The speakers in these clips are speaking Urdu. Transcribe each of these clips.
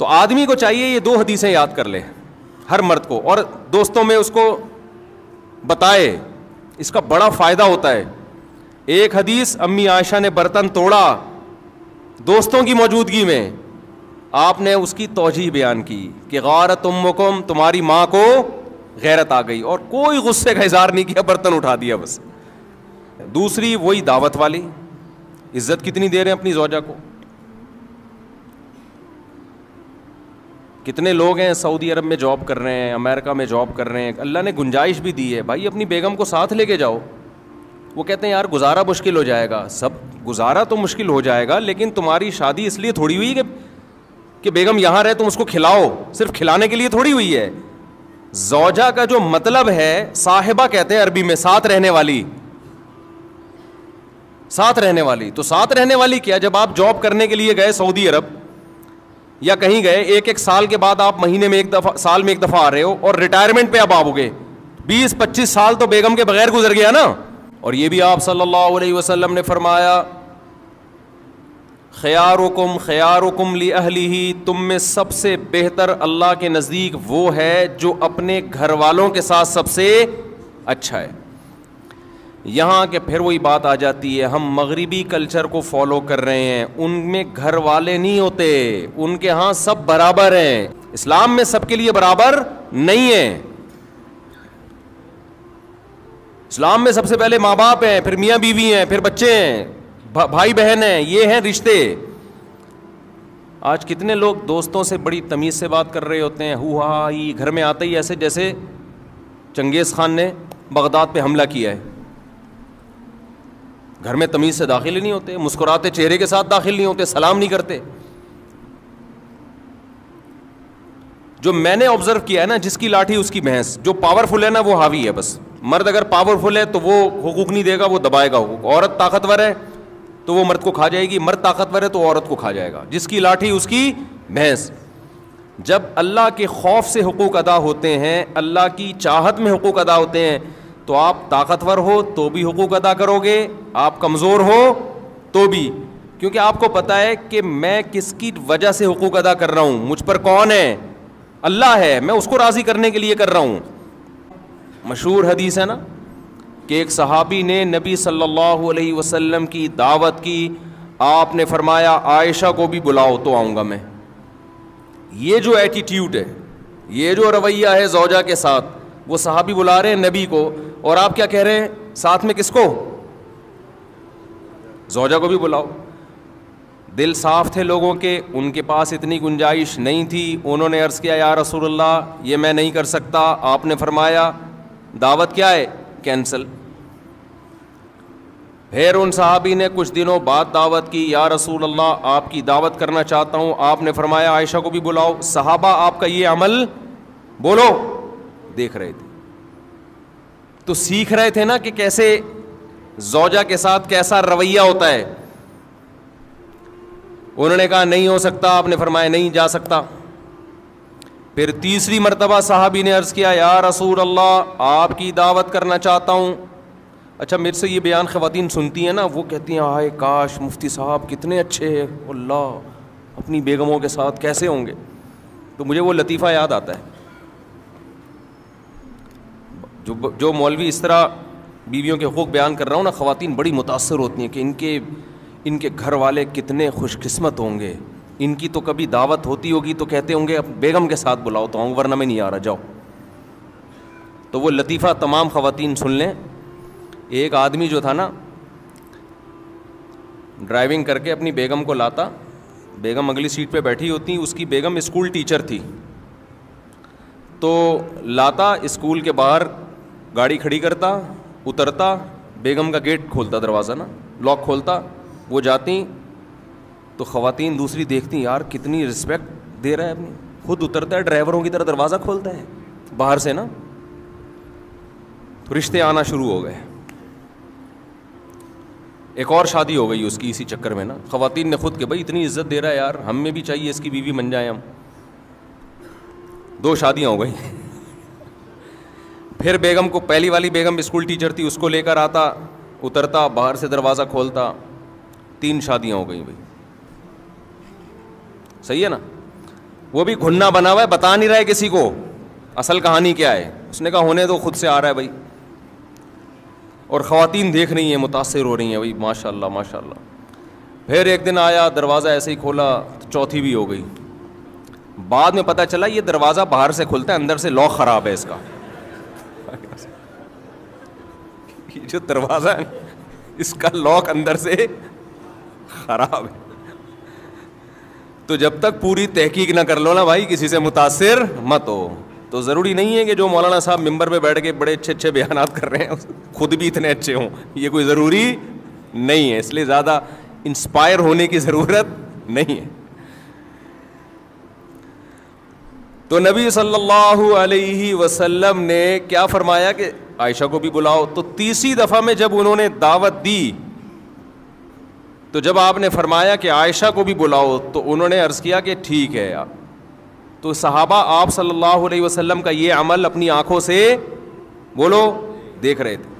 تو آدمی کو چاہیے یہ دو حدیثیں یاد کر لے ہر مرد کو, اور دوستوں میں اس کو بتائے, اس کا بڑا فائدہ ہوتا ہے. ایک حدیث, امی عائشہ نے برتن توڑا دوستوں کی موجودگی میں, آپ نے اس کی توجیہ بیان کی کہ غارت امکم, تمہاری ماں کو غیرت آ گئی, اور کوئی غصے کا اظہار نہیں کیا, برتن اٹھا دیا بس. دوسری وہی دعوت والی, عزت کتنی دے رہے ہیں اپنی زوجہ کو. کتنے لوگ ہیں سعودی عرب میں جاب کر رہے ہیں, امریکہ میں جاب کر رہے ہیں, اللہ نے گنجائش بھی دی ہے, بھائی اپنی بیگم کو ساتھ لے کے جاؤ. وہ کہتے ہیں یار گزارا مشکل ہو جائے گا. سب گزارا تو مشکل ہو جائے گا, لیکن تمہاری شادی اس لیے تھوڑی ہوئی کہ بیگم یہاں رہے تم اس کو کھلاؤ, صرف کھلانے کے لیے تھوڑی ہوئی ہے. زوجہ کا جو مطلب ہے, صاحبہ کہتے ہیں عربی میں, ساتھ رہنے والی. ساتھ رہنے والی, تو ساتھ رہنے والی کیا, جب آپ جاب کرنے کے لیے گئے سعودی عرب یا کہیں گئے, ایک سال کے بعد آپ مہینے میں ایک دفعہ, سال میں ایک دفعہ آ رہے ہو, اور ریٹائرمنٹ پہ اب آپ ہو گئے, 20-25 سال تو بیگم کے بغیر گزر گیا نا. اور یہ بھی آپ صلی اللہ علیہ وسلم نے فرمایا, خیارکم خیارکم لأہلہ, تم میں سب سے بہتر اللہ کے نزدیک وہ ہے جو اپنے گھر والوں کے ساتھ سب سے اچھا ہے. یہاں کہ پھر وہی بات آ جاتی ہے, ہم مغربی کلچر کو فالو کر رہے ہیں, ان میں گھر والے نہیں ہوتے, ان کے ہاں سب برابر ہیں. اسلام میں سب کے لیے برابر نہیں ہے. اسلام میں سب سے پہلے ماں باپ ہیں, پھر میاں بیوی ہیں, پھر بچے ہیں, بھائی بہن ہیں, یہ ہیں رشتے. آج کتنے لوگ دوستوں سے بڑی تمیز سے بات کر رہے ہوتے ہیں, ہو ہا ہی, گھر میں آتے ہی ایسے جیسے چنگیز خان نے بغداد پہ حملہ کیا ہے. گھر میں تمیز سے داخل ہی نہیں ہوتے, مسکراتے چہرے کے ساتھ داخل نہیں ہوتے, سلام نہیں کرتے. جو میں نے آبزرو کیا ہے نا, جس کی لاٹھی اس کی بھینس, جو پاورفل ہے نا وہ حاوی ہے بس. مرد اگر پاورفل ہے تو وہ حقوق نہیں دے گا, وہ دبائے گا حقوق. عورت طاقتور ہے تو وہ مرد کو کھا جائے گی, مرد طاقتور ہے تو عورت کو کھا جائے گا. جس کی لاٹھی اس کی بھینس. جب اللہ کے خوف سے حقوق ادا ہوتے ہیں, اللہ کی چاہت میں حقوق ادا ہوتے ہیں, تو آپ طاقتور ہو تو بھی حقوق ادا کرو گے, آپ کمزور ہو تو بھی, کیونکہ آپ کو پتہ ہے کہ میں کس کی وجہ سے حقوق ادا کر رہا ہوں, مجھ پر کون ہے, اللہ ہے, میں اس کو راضی کرنے کے لیے کر رہا ہوں. مشہور حدیث ہے نا کہ ایک صحابی نے نبی صلی اللہ علیہ وسلم کی دعوت کی, آپ نے فرمایا عائشہ کو بھی بلاؤ تو آؤں گا میں. یہ جو ایٹیٹیوڈ ہے, یہ جو رویہ ہے زوجہ کے ساتھ, وہ صحابی بلا رہے ہیں نبی کو, اور آپ کیا کہہ رہے ہیں ساتھ میں, کس کو, زوجہ کو بھی بلاؤ. دل صاف تھے لوگوں کے, ان کے پاس اتنی گنجائش نہیں تھی. انہوں نے عرض کیا یا رسول اللہ یہ میں نہیں کر سکتا. آپ نے فرمایا دعوت کیا ہے, کینسل. پھر ان صحابی نے کچھ دنوں بعد دعوت کی, یا رسول اللہ آپ کی دعوت کرنا چاہتا ہوں. آپ نے فرمایا عائشہ کو بھی بلاؤ. صحابہ آپ کا یہ عمل بولو دیکھ رہے تھے, تو سیکھ رہے تھے نا کہ کیسے زوجہ کے ساتھ کیسا رویہ ہوتا ہے. انہوں نے کہا نہیں ہو سکتا. آپ نے فرمایا نہیں جا سکتا. پھر تیسری مرتبہ صحابی نے عرض کیا یا رسول اللہ آپ کی دعوت کرنا چاہتا ہوں. اچھا میرے سے یہ بیان خواتین سنتی ہیں نا, وہ کہتی ہیں ہائے کاش مفتی صاحب کتنے اچھے ہیں, اللہ اپنی بیگموں کے ساتھ کیسے ہوں گے. تو مجھے وہ لطیفہ یاد آتا ہے, جو مولوی اس طرح بیویوں کے حقوق بیان کر رہا ہوں نا, خواتین بڑی متاثر ہوتی ہیں کہ ان کے گھر والے کتنے خوش قسمت ہوں گے, ان کی تو کبھی دعوت ہوتی ہوگی تو کہتے ہوں گے اب بیگم کے ساتھ بلاؤ تو آؤں, ورنہ میں نہیں آ رہا, جاؤ. تو وہ لطیفہ تمام خواتین سن لیں. ایک آدمی جو تھا نا, ڈرائیونگ کر کے اپنی بیگم کو لاتا, بیگم اگلی سیٹ پہ بیٹھی ہوتی, اس کی بیگم اسکول ٹیچر تھی, تو لاتا اسکول کے باہر گاڑی کھڑی کرتا, اترتا, بیگم کا گیٹ کھولتا, دروازہ نا لاک کھولتا, وہ جاتی, تو خواتین دوسری دیکھتی یار کتنی رسپیکٹ دے رہا ہے اپنی, خود اترتا ہے ڈرائیوروں کی طرح دروازہ کھولتا ہے باہر سے نا. تو رشتے آنا شروع ہو گئے. ایک اور شادی ہو گئی اس کی اسی چکر میں نا, خواتین نے خود کہ بھائی اتنی عزت دے رہا ہے یار, ہم میں بھی چاہیے اس کی بیوی بن جائیں ہم. 2 شادیاں ہو گئی. پھر بیگم کو, پہلی والی بیگم اسکول ٹیچر تھی, اس کو لے کر آتا, اترتا, باہر سے دروازہ کھولتا, 3 شادیاں ہو گئیں بھائی. صحیح ہے نا. وہ بھی گھننا بنا ہوا ہے, بتا نہیں رہا ہے کسی کو اصل کہانی کیا ہے. اس نے کہا ہونے دو, خود سے آ رہا ہے بھائی. اور خواتین دیکھ رہی ہیں, متاثر ہو رہی ہیں بھائی, ماشاء اللہ ماشاء اللہ. پھر ایک دن آیا, دروازہ ایسے ہی کھولا تو چوتھی بھی ہو گئی. بعد میں پتہ چلا یہ دروازہ باہر سے کھلتا ہے, اندر سے لاک خراب ہے اس کا. یہ جو دروازہ ہے اس کا لاک اندر سے خراب ہے. تو جب تک پوری تحقیق نہ کر لو نا بھائی, کسی سے متاثر مت ہو. تو ضروری نہیں ہے کہ جو مولانا صاحب ممبر پہ بیٹھ کے بڑے اچھے بیانات کر رہے ہیں خود بھی اتنے اچھے ہوں, یہ کوئی ضروری نہیں ہے. اس لیے زیادہ انسپائر ہونے کی ضرورت نہیں ہے. تو نبی صلی اللہ علیہ وسلم نے کیا فرمایا کہ عائشہ کو بھی بلاؤ. تو تیسری دفعہ میں جب انہوں نے دعوت دی, تو جب آپ نے فرمایا کہ عائشہ کو بھی بلاؤ, تو انہوں نے عرض کیا کہ ٹھیک ہے. تو صحابہ آپ صلی اللہ علیہ وسلم کا یہ عمل اپنی آنکھوں سے بولو دیکھ رہے تھے.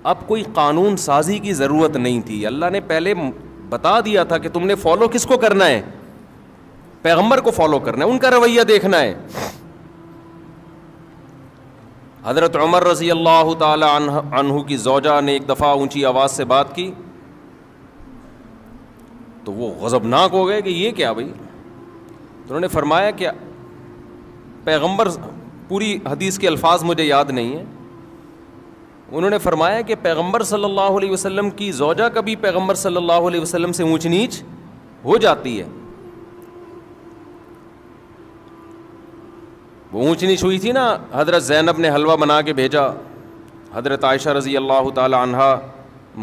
اب کوئی قانون سازی کی ضرورت نہیں تھی. اللہ نے پہلے بتا دیا تھا کہ تم نے فالو کس کو کرنا ہے, پیغمبر کو فالو کرنا ہے, ان کا رویہ دیکھنا ہے. حضرت عمر رضی اللہ تعالی عنہ کی زوجہ نے ایک دفعہ اونچی آواز سے بات کی تو وہ غضبناک ہو گئے کہ یہ کیا بھائی. تو انہوں نے فرمایا کہ پیغمبر, پوری حدیث کے الفاظ مجھے یاد نہیں ہیں, انہوں نے فرمایا کہ پیغمبر صلی اللہ علیہ وسلم کی زوجہ کبھی پیغمبر صلی اللہ علیہ وسلم سے اونچ نیچ ہو جاتی ہے. وہ اونچ نیچ ہوئی تھی نا, حضرت زینب نے حلوہ بنا کے بھیجا. حضرت عائشہ رضی اللہ تعالی عنہا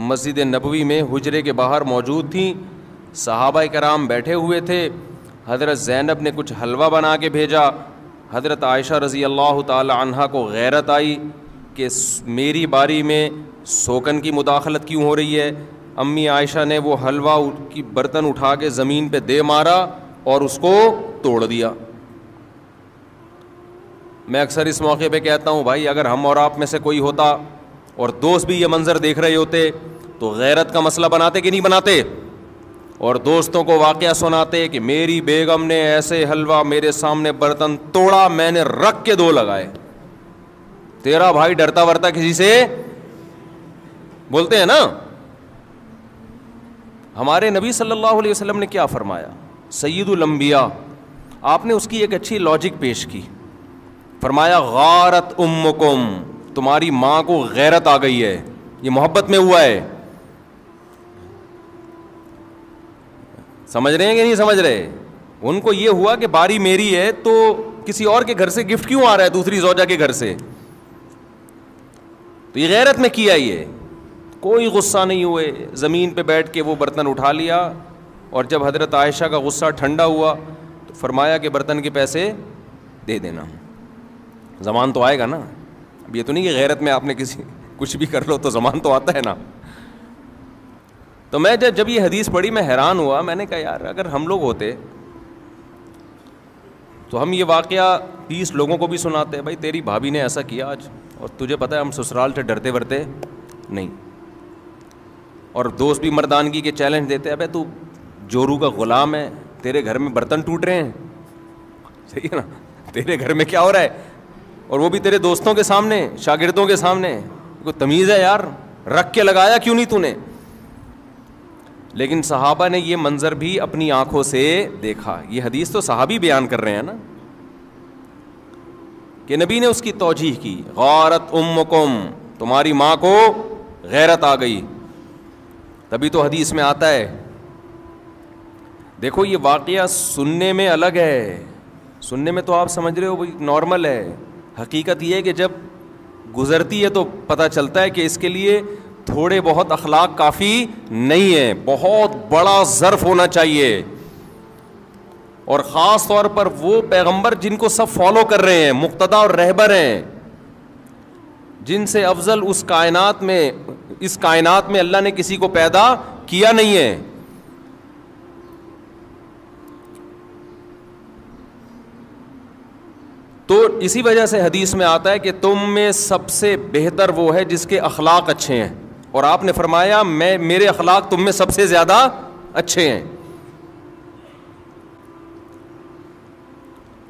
مسجد نبوی میں حجرے کے باہر موجود تھیں, صحابہ کرام بیٹھے ہوئے تھے. حضرت زینب نے کچھ حلوہ بنا کے بھیجا. حضرت عائشہ رضی اللہ تعالی عنہا کو غیرت آئی کہ میری باری میں سوکن کی مداخلت کیوں ہو رہی ہے. امی عائشہ نے وہ حلوہ کی برتن اٹھا کے زمین پہ دے مارا اور اس کو توڑ دیا. میں اکثر اس موقع پہ کہتا ہوں بھائی, اگر ہم اور آپ میں سے کوئی ہوتا اور دوست بھی یہ منظر دیکھ رہے ہوتے تو غیرت کا مسئلہ بناتے کہ نہیں بناتے, اور دوستوں کو واقعہ سناتے کہ میری بیگم نے ایسے حلوہ میرے سامنے برتن توڑا, میں نے رکھ کے 2 لگائے. تیرا بھائی ڈرتا ورتا کسی سے بولتے ہیں نا. ہمارے نبی صلی اللہ علیہ وسلم نے کیا فرمایا, سید الانبیاء, آپ نے اس کی ایک اچھی لاجک پیش کی. فرمایا غارت امکم, تمہاری ماں کو غیرت آ گئی ہے. یہ محبت میں ہوا ہے. سمجھ رہے ہیں کہ نہیں سمجھ رہے؟ ان کو یہ ہوا کہ باری میری ہے تو کسی اور کے گھر سے گفٹ کیوں آ رہا ہے, دوسری زوجہ کے گھر سے. تو یہ غیرت میں کیا, یہ کوئی غصہ نہیں ہوئے, زمین پہ بیٹھ کے وہ برتن اٹھا لیا. اور جب حضرت عائشہ کا غصہ ٹھنڈا ہوا تو فرمایا کہ برتن کے پیسے دے دینا. زمان تو آئے گا نا, اب یہ تو نہیں کہ غیرت میں آپ نے کسی کچھ بھی کر لو تو زمان تو آتا ہے نا. تو میں جب یہ حدیث پڑھی میں حیران ہوا. میں نے کہا یار اگر ہم لوگ ہوتے تو ہم یہ واقعہ 20 لوگوں کو بھی سناتے, بھائی تیری بھابھی نے ایسا کیا آج, اور تجھے پتہ ہے ہم سسرال سے ڈرتے ورتے نہیں. اور دوست بھی مردانگی کے چیلنج دیتے, ابے تو جورو کا غلام ہے, تیرے گھر میں برتن ٹوٹ رہے ہیں, صحیح ہے نا, تیرے گھر میں کیا ہو رہا ہے, اور وہ بھی تیرے دوستوں کے سامنے, شاگردوں کے سامنے. کوئی تمیز ہے یار, رکھ کے لگایا کیوں نہیں تو نے. لیکن صحابہ نے یہ منظر بھی اپنی آنکھوں سے دیکھا. یہ حدیث تو صحابی بیان کر رہے ہیں نا, کہ نبی نے اس کی توجیح کی, غارت امکم, تمہاری ماں کو غیرت آ گئی. تبھی تو حدیث میں آتا ہے. دیکھو یہ واقعہ سننے میں الگ ہے, سننے میں تو آپ سمجھ رہے ہو بھائی نارمل ہے. حقیقت یہ ہے کہ جب گزرتی ہے تو پتہ چلتا ہے کہ اس کے لیے تھوڑے بہت اخلاق کافی نہیں ہے, بہت بڑا ظرف ہونا چاہیے. اور خاص طور پر وہ پیغمبر جن کو سب فالو کر رہے ہیں, مقتدا اور رہبر ہیں, جن سے افضل اس کائنات میں اللہ نے کسی کو پیدا کیا نہیں ہے. تو اسی وجہ سے حدیث میں آتا ہے کہ تم میں سب سے بہتر وہ ہے جس کے اخلاق اچھے ہیں. اور آپ نے فرمایا میرے اخلاق تم میں سب سے زیادہ اچھے ہیں.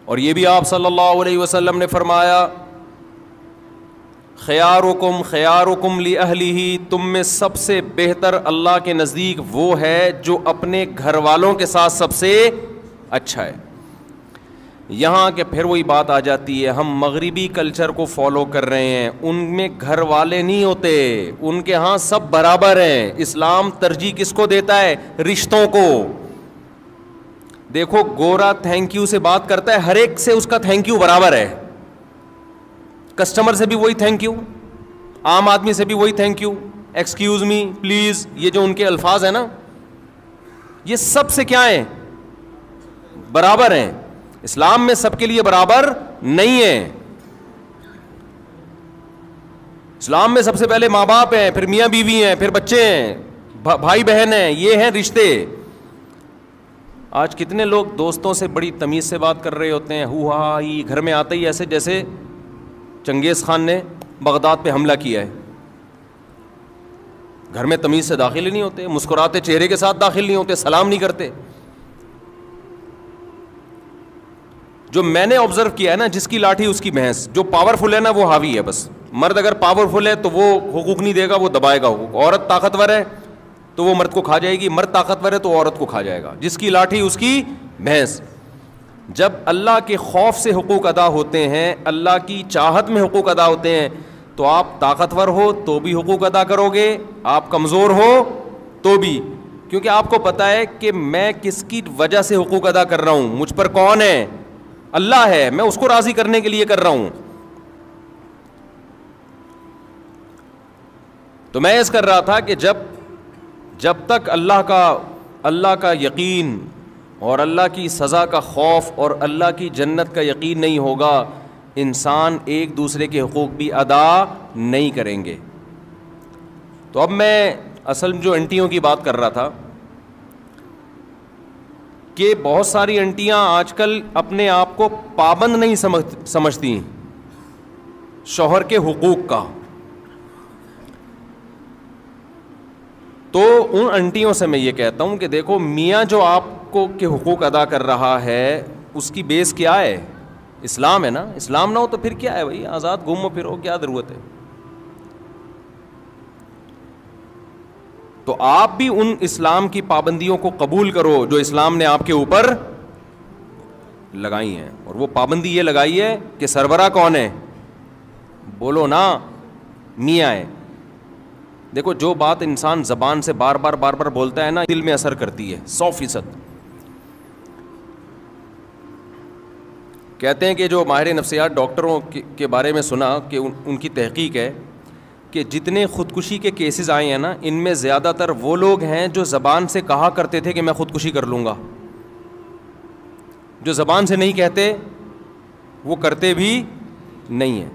اور یہ بھی آپ صلی اللہ علیہ وسلم نے فرمایا خیارکم خیارکم لأہلہ، تم میں سب سے بہتر اللہ کے نزدیک وہ ہے جو اپنے گھر والوں کے ساتھ سب سے اچھا ہے. یہاں کہ پھر وہی بات آ جاتی ہے، ہم مغربی کلچر کو فالو کر رہے ہیں، ان میں گھر والے نہیں ہوتے، ان کے ہاں سب برابر ہیں. اسلام ترجیح کس کو دیتا ہے؟ رشتوں کو. دیکھو گورا تھینک یو سے بات کرتا ہے، ہر ایک سے اس کا تھینک یو برابر ہے. کسٹمر سے بھی وہی تھینک یو، عام آدمی سے بھی وہی thank you, excuse me, please, یہ جو ان کے الفاظ ہیں نا، یہ سب سے کیا ہیں؟ برابر ہیں. اسلام میں سب کے لیے برابر نہیں ہے. اسلام میں سب سے پہلے ماں باپ ہیں، پھر میاں بیوی ہیں، پھر بچے ہیں، بھائی بہن ہیں، یہ ہیں رشتے. آج کتنے لوگ دوستوں سے بڑی تمیز سے بات کر رہے ہوتے ہیں، ہو ہا ہی، گھر میں آتے ہی ایسے جیسے چنگیز خان نے بغداد پہ حملہ کیا ہے. گھر میں تمیز سے داخل ہی نہیں ہوتے، مسکراتے چہرے کے ساتھ داخل نہیں ہوتے، سلام نہیں کرتے. جو میں نے آبزرو کیا ہے نا، جس کی لاٹھی اس کی بھینس. جو پاورفل ہے نا وہ حاوی ہے. بس مرد اگر پاورفل ہے تو وہ حقوق نہیں دے گا، وہ دبائے گا حقوق. عورت طاقتور ہے تو وہ مرد کو کھا جائے گی، مرد طاقتور ہے تو عورت کو کھا جائے گا. جس کی لاٹھی اس کی بھینس. جب اللہ کے خوف سے حقوق ادا ہوتے ہیں، اللہ کی چاہت میں حقوق ادا ہوتے ہیں، تو آپ طاقتور ہو تو بھی حقوق ادا کرو گے، آپ کمزور ہو تو بھی. کیونکہ آپ کو پتا ہے کہ میں کس کی وجہ سے حقوق ادا کر رہا ہوں، مجھ پر کون ہے؟ اللہ ہے. میں اس کو راضی کرنے کے لیے کر رہا ہوں. تو میں اس کر رہا تھا کہ جب تک اللہ کا یقین اور اللہ کی سزا کا خوف اور اللہ کی جنت کا یقین نہیں ہوگا، انسان ایک دوسرے کے حقوق بھی ادا نہیں کریں گے. تو اب میں اصل جو انٹیوں کی بات کر رہا تھا کہ بہت ساری انٹیاں آج کل اپنے آپ کو پابند نہیں سمجھتی شوہر کے حقوق کا. تو ان انٹیوں سے میں یہ کہتا ہوں کہ دیکھو میاں جو آپ کو کے حقوق ادا کر رہا ہے اس کی بیس کیا ہے؟ اسلام ہے نا. اسلام نہ ہو تو پھر کیا ہے بھائی؟ آزاد گھومو پھرو، کیا ضرورت ہے؟ تو آپ بھی ان اسلام کی پابندیوں کو قبول کرو جو اسلام نے آپ کے اوپر لگائی ہیں. اور وہ پابندی یہ لگائی ہے کہ سربراہ کون ہے؟ بولو نا، میاں ہے. دیکھو جو بات انسان زبان سے بار بار بولتا ہے نا، دل میں اثر کرتی ہے 100%. کہتے ہیں کہ جو ماہر نفسیات ڈاکٹروں کے بارے میں سنا کہ ان کی تحقیق ہے کہ جتنے خودکشی کے کیسز آئے ہیں نا، ان میں زیادہ تر وہ لوگ ہیں جو زبان سے کہا کرتے تھے کہ میں خودکشی کر لوں گا. جو زبان سے نہیں کہتے وہ کرتے بھی نہیں ہیں.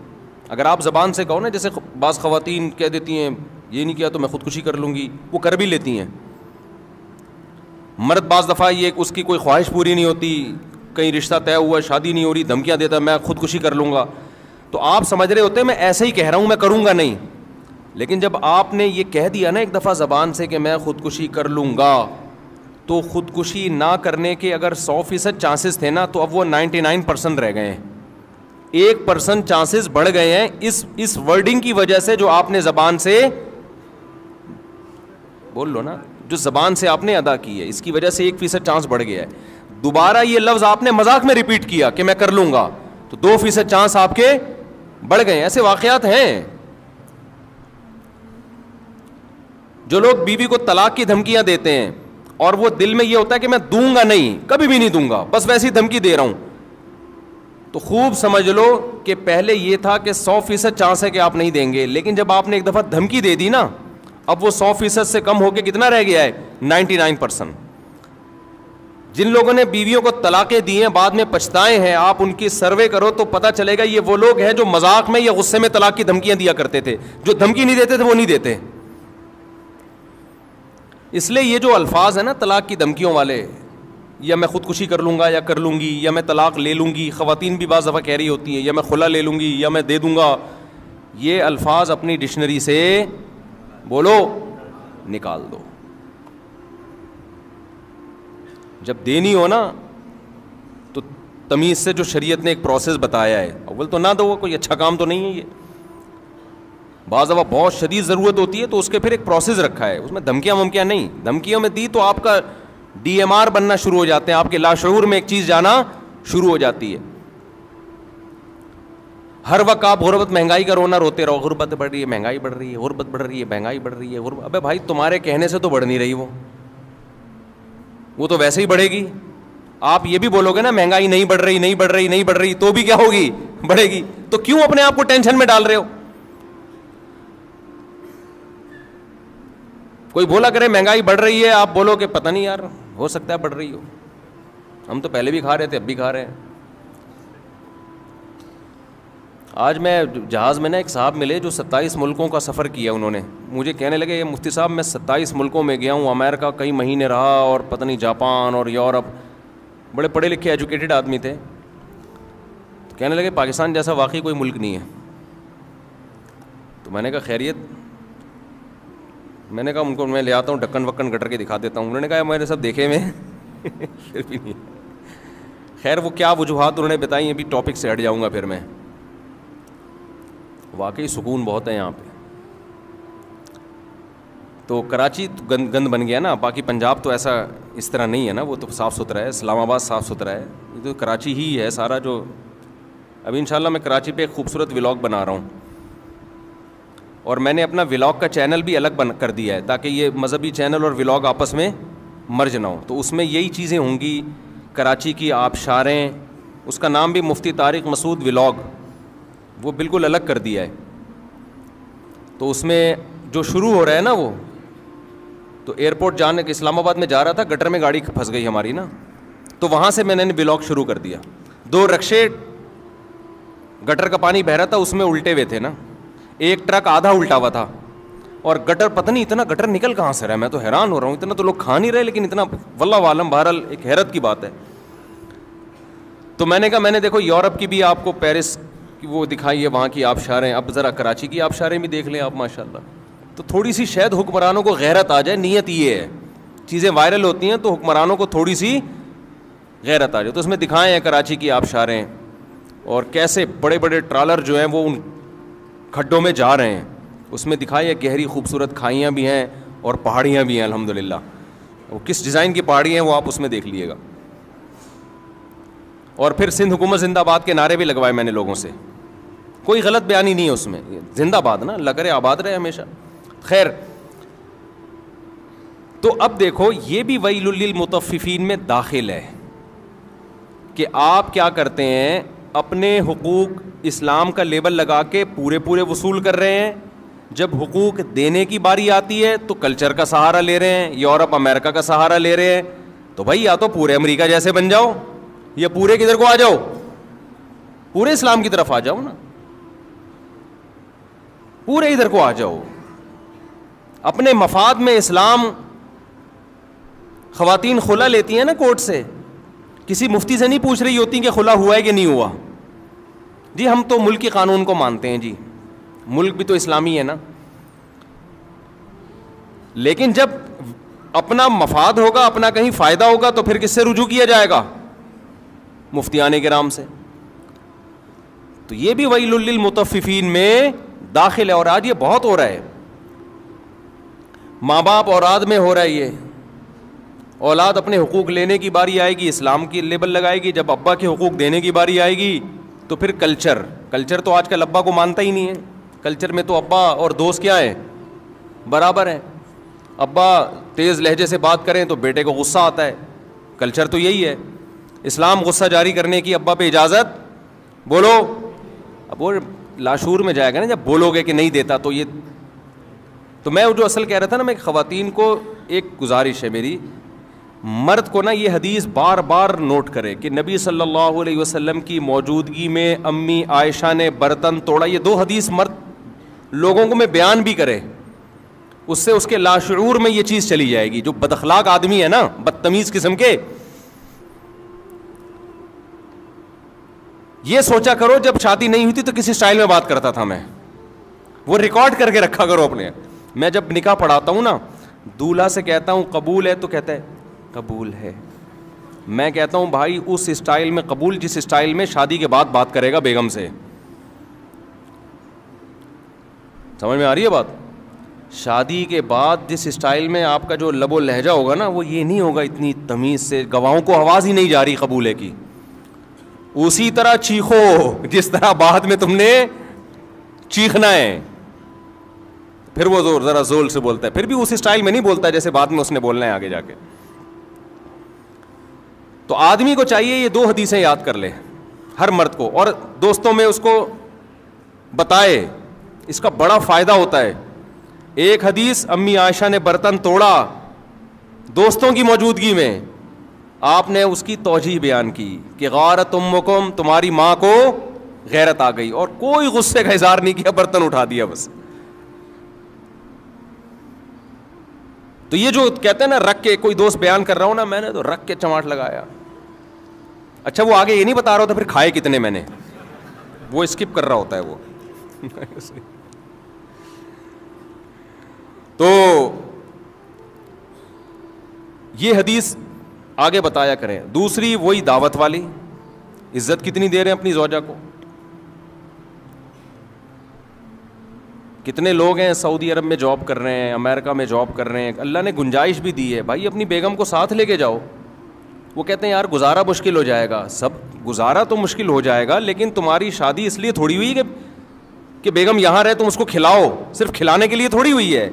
اگر آپ زبان سے کہو نا، جیسے بعض خواتین کہہ دیتی ہیں یہ نہیں کیا تو میں خودکشی کر لوں گی، وہ کر بھی لیتی ہیں. مرد بعض دفعہ یہ اس کی کوئی خواہش پوری نہیں ہوتی، کہیں رشتہ طے ہوا، شادی نہیں ہو رہی، دھمکیاں دیتا میں خودکشی کر لوں گا. تو آپ سمجھ رہے ہوتے ہیں میں ایسے ہی کہہ رہا ہوں، میں کروں گا نہیں. لیکن جب آپ نے یہ کہہ دیا نا ایک دفعہ زبان سے کہ میں خودکشی کر لوں گا، تو خودکشی نہ کرنے کے اگر 100% چانسز تھے نا، تو اب وہ 99% رہ گئے ہیں. 1% چانسز بڑھ گئے ہیں اس ورڈنگ کی وجہ سے جو آپ نے زبان سے بول لو نا، جو زبان سے آپ نے ادا کی ہے، اس کی وجہ سے 1% چانس بڑھ گیا ہے. دوبارہ یہ لفظ آپ نے مذاق میں ریپیٹ کیا کہ میں کر لوں گا، تو 2% چانس آپ کے بڑھ گئے ہیں. ایسے واقعات ہیں. جو لوگ بیوی کو طلاق کی دھمکیاں دیتے ہیں اور وہ دل میں یہ ہوتا ہے کہ میں دوں گا نہیں، کبھی بھی نہیں دوں گا، بس ویسی دھمکی دے رہا ہوں، تو خوب سمجھ لو کہ پہلے یہ تھا کہ 100% چانس ہے کہ آپ نہیں دیں گے، لیکن جب آپ نے ایک دفعہ دھمکی دے دی نا، اب وہ 100% سے کم ہو کے کتنا رہ گیا ہے؟ 99%. جن لوگوں نے بیویوں کو طلاقیں دی ہیں بعد میں پچھتائے ہیں، آپ ان کی سروے کرو تو پتہ چلے گا یہ وہ لوگ ہیں جو مذاق میں یا غصے میں طلاق کی دھمکیاں دیا کرتے تھے. جو دھمکی نہیں دیتے تھے وہ نہیں دیتے. اس لیے یہ جو الفاظ ہیں نا طلاق کی دھمکیوں والے، یا میں خودکشی کر لوں گا یا کر لوں گی، یا میں طلاق لے لوں گی، خواتین بھی بعض دفعہ کہہ رہی ہوتی ہیں یا میں خلا لے لوں گی یا میں دے دوں گا، یہ الفاظ اپنی ڈکشنری سے بولو نکال دو. جب دینی ہو نا تو تمیز سے جو شریعت نے ایک پروسیس بتایا ہے, اول تو نہ دو, کوئی اچھا کام تو نہیں ہے یہ. بعض دفعہ بہت شدید ضرورت ہوتی ہے تو اس کے پھر ایک پروسیس رکھا ہے, اس میں دھمکیاں ومکیاں نہیں. دھمکیوں میں دی تو آپ کا ڈی ایم آر بننا شروع ہو جاتے ہیں, آپ کے لاشعور میں ایک چیز جانا شروع ہو جاتی ہے. ہر وقت آپ غربت مہنگائی کا رونا روتے رہو, غربت بڑھ رہی ہے, مہنگائی بڑھ رہی ہے, غربت بڑھ رہی ہے, مہنگائی بڑھ رہی ہے, غربت. ابے بھائی تمہارے کہنے سے تو بڑھ نہیں رہی, وہ تو ویسے ہی بڑھے گی. آپ یہ بھی بولو گے نا مہنگائی نہیں بڑھ رہی, نہیں بڑھ رہی, نہیں بڑھ رہی, تو بھی کیا ہوگی, بڑھے گی. تو کیوں اپنے آپ کو ٹینشن میں ڈال رہے ہو؟ کوئی بولا کرے مہنگائی بڑھ رہی ہے, آپ بولو کہ پتہ نہیں یار, ہو سکتا ہے بڑھ رہی ہو, ہم تو پہلے بھی کھا رہے تھے اب بھی کھا رہے ہیں. آج میں جہاز میں نا ایک صاحب ملے جو 27 ملکوں کا سفر کیا انہوں نے. مجھے کہنے لگے یہ مفتی صاحب میں 27 ملکوں میں گیا ہوں, امریکہ کئی مہینے رہا, اور پتہ نہیں جاپان اور یورپ. بڑے پڑھے لکھے ایجوکیٹڈ آدمی تھے. تو کہنے لگے پاکستان جیسا واقعی کوئی ملک نہیں ہے. تو میں نے کہا خیریت؟ میں نے کہا ان کو میں لے آتا ہوں ڈکن وکن گٹر کے دکھا دیتا ہوں. انہوں نے کہا میں نے سب دیکھے ہوئے پھر بھی نہیں. خیر وہ کیا وجوہات انہوں نے بتائی, ابھی ٹاپک سے ہٹ جاؤں گا پھر میں. واقعی سکون بہت ہے یہاں پہ. تو کراچی گند بن گیا نا, باقی پنجاب تو ایسا اس طرح نہیں ہے نا, وہ تو صاف ستھرا ہے. اسلام آباد صاف ستھرا ہے, یہ تو کراچی ہی ہے سارا. جو ابھی انشاءاللہ میں کراچی پہ ایک خوبصورت ولاگ بنا رہا ہوں, اور میں نے اپنا ولاگ کا چینل بھی الگ کر دیا ہے تاکہ یہ مذہبی چینل اور ولاگ آپس میں مرج نہ ہو. تو اس میں یہی چیزیں ہوں گی, کراچی کی آبشاریں, اس کا نام بھی مفتی طارق مسعود ولاگ, وہ بالکل الگ کر دیا ہے. تو اس میں جو شروع ہو رہا ہے نا, وہ تو ایئرپورٹ جانے کے اسلام آباد میں جا رہا تھا, گٹر میں گاڑی پھنس گئی ہماری نا, تو وہاں سے میں نے ولاگ شروع کر دیا. 2 رکشے گٹر کا پانی بہ رہا تھا اس میں الٹے ہوئے تھے نا, ایک ٹرک آدھا الٹا ہوا تھا, اور گٹر پتہ نہیں اتنا گٹر نکل کہاں سے رہا ہے, میں تو حیران ہو رہا ہوں. اتنا تو لوگ کھا نہیں رہے, لیکن اتنا واللہ عالم, بہرحال ایک حیرت کی بات ہے. تو میں نے کہا میں نے دیکھو یورپ کی بھی آپ کو پیرس کی وہ دکھائی ہے, وہاں کی آبشاریں, اب ذرا کراچی کی آبشاریں بھی دیکھ لیں آپ ماشاءاللہ. تو تھوڑی سی شاید حکمرانوں کو غیرت آ جائے, نیت یہ ہے. چیزیں وائرل ہوتی ہیں تو حکمرانوں کو تھوڑی سی غیرت آ جائے. تو اس میں دکھائے ہیں کراچی کی آبشاریں, اور کیسے بڑے بڑے ٹرالر جو ہیں وہ ان کھڈوں میں جا رہے ہیں. اس میں دکھائی ہے گہری خوبصورت کھائیاں بھی ہیں اور پہاڑیاں بھی ہیں الحمدللہ. وہ کس ڈیزائن کی پہاڑی ہیں وہ آپ اس میں دیکھ لیے گا. اور پھر سندھ حکومت زندہ باد کے نعرے بھی لگوائے میں نے لوگوں سے, کوئی غلط بیانی نہیں ہے اس میں, زندہ باد نا, لگ رہے آباد رہے ہمیشہ. خیر, تو اب دیکھو یہ بھی ویل للمطففین میں داخل ہے کہ آپ کیا کرتے ہیں, اپنے حقوق اسلام کا لیبل لگا کے پورے پورے وصول کر رہے ہیں. جب حقوق دینے کی باری آتی ہے تو کلچر کا سہارا لے رہے ہیں, یورپ امریکہ کا سہارا لے رہے ہیں. تو بھائی یا تو پورے امریکہ جیسے بن جاؤ, یا پورے کدھر کو آ جاؤ, پورے اسلام کی طرف آ جاؤ نا, پورے ادھر کو آ جاؤ. اپنے مفاد میں اسلام, خواتین خلا لیتی ہیں نا کورٹ سے, کسی مفتی سے نہیں پوچھ رہی ہوتی کہ خلا ہوا ہے کہ نہیں ہوا. جی ہم تو ملک کے قانون کو مانتے ہیں, جی ملک بھی تو اسلامی ہے نا. لیکن جب اپنا مفاد ہوگا, اپنا کہیں فائدہ ہوگا, تو پھر کس سے رجوع کیا جائے گا؟ مفتیان کرام سے. تو یہ بھی ویل للمطففین میں داخل ہے, اور آج یہ بہت ہو رہا ہے. ماں باپ اولاد میں ہو رہا ہے یہ. اولاد اپنے حقوق لینے کی باری آئے گی, اسلام کی لیبل لگائے گی. جب ابا کے حقوق دینے کی باری آئے گی تو پھر کلچر تو آج کل ابا کو مانتا ہی نہیں ہے. کلچر میں تو ابا اور دوست کیا ہے, برابر ہیں. ابا تیز لہجے سے بات کریں تو بیٹے کو غصہ آتا ہے. کلچر تو یہی ہے. اسلام غصہ جاری کرنے کی ابا پہ اجازت, بولو. اب وہ لاشعور میں جائے گا نا جب بولو گے کہ نہیں دیتا تو یہ. تو میں جو اصل کہہ رہا تھا نا, میں خواتین کو ایک گزارش ہے میری, مرد کو نا یہ حدیث بار بار نوٹ کرے کہ نبی صلی اللہ علیہ وسلم کی موجودگی میں امی عائشہ نے برتن توڑا. یہ 2 حدیث مرد لوگوں کو میں بیان بھی کرے, اس سے اس کے لاشعور میں یہ چیز چلی جائے گی. جو بد اخلاق آدمی ہے نا, بدتمیز قسم کے, یہ سوچا کرو جب شادی نہیں ہوئی تھی تو کس اسٹائل میں بات کرتا تھا میں, وہ ریکارڈ کر کے رکھا کرو اپنے. میں جب نکاح پڑھاتا ہوں نا, دولہا سے کہتا ہوں قبول ہے تو کہتا ہے قبول ہے. میں کہتا ہوں بھائی اس اسٹائل میں قبول جس اسٹائل میں شادی کے بعد بات کرے گا بیگم سے. سمجھ میں آ رہی ہے بات؟ شادی کے بعد جس اسٹائل میں آپ کا جو لب و لہجہ ہوگا نا, وہ یہ نہیں ہوگا اتنی تمیز سے, گواہوں کو آواز ہی نہیں جا رہی قبول ہے کی. اسی طرح چیخو جس طرح بعد میں تم نے چیخنا ہے. پھر وہ ذرا زور سے بولتا ہے, پھر بھی اس اسٹائل میں نہیں بولتا جیسے بعد میں اس نے بولنا ہے آگے جا کے. تو آدمی کو چاہیے یہ 2 حدیثیں یاد کر لے, ہر مرد کو, اور دوستوں میں اس کو بتائے, اس کا بڑا فائدہ ہوتا ہے. ایک حدیث, امی عائشہ نے برتن توڑا دوستوں کی موجودگی میں, آپ نے اس کی توجیہ بیان کی کہ غارت امکم, تمہاری ماں کو غیرت آ گئی, اور کوئی غصے کا اظہار نہیں کیا, برتن اٹھا دیا بس. تو یہ جو کہتے ہیں نا رکھ کے, کوئی دوست بیان کر رہا ہوں نا میں نے تو رکھ کے چماٹ لگایا, اچھا وہ آگے یہ نہیں بتا رہا ہوتا پھر کھائے کتنے میں نے, وہ اسکپ کر رہا ہوتا ہے وہ. تو یہ حدیث آگے بتایا کریں. دوسری وہی دعوت والی, عزت کتنی دے رہے ہیں اپنی زوجہ کو. کتنے لوگ ہیں سعودی عرب میں جاب کر رہے ہیں, امریکہ میں جاب کر رہے ہیں, اللہ نے گنجائش بھی دی ہے, بھائی اپنی بیگم کو ساتھ لے کے جاؤ. وہ کہتے ہیں یار گزارا مشکل ہو جائے گا. سب گزارا تو مشکل ہو جائے گا, لیکن تمہاری شادی اس لیے تھوڑی ہوئی کہ بیگم یہاں رہے تم اس کو کھلاؤ, صرف کھلانے کے لیے تھوڑی ہوئی ہے.